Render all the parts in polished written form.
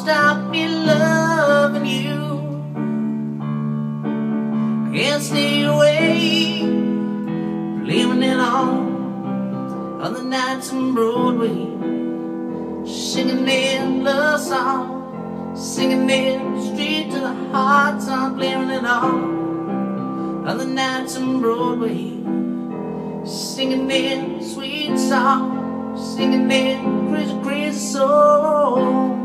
stop me loving you. I can't stay away, blaming it on the nights on Broadway, singing their song, singing it straight to the heart, I'm blaming it on the nights on Broadway, singing their sweet song, singing their crazy, crazy songs.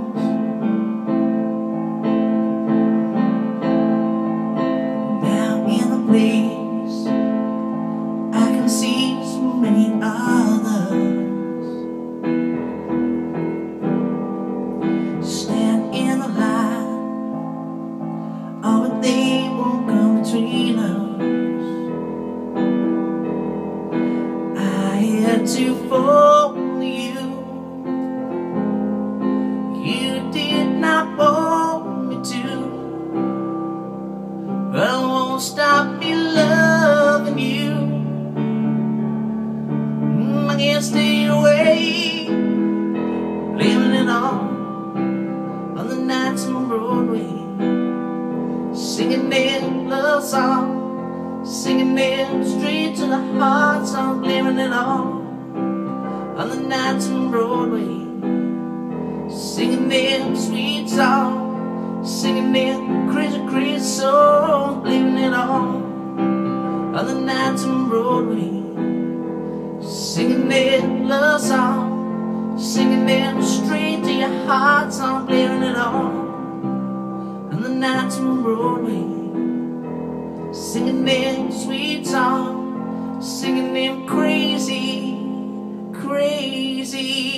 Now in the place I can see so many others stand in the line, oh, but they won't come between us. I had to fall for you. You did not want me to, but I won't stop me loving you. I can't stay away, blaming it on the nights on Broadway, singing their love song, singing them straight to the heart, so I'm blaming it on the nights on Broadway, singing them sweet song, singing them crazy, crazy songs, blaming it on the nights on Broadway, singing them love song, singing them straight to your heart, so I'm blaming it on the nights on Broadway, singing them sweet song, singing them crazy, crazy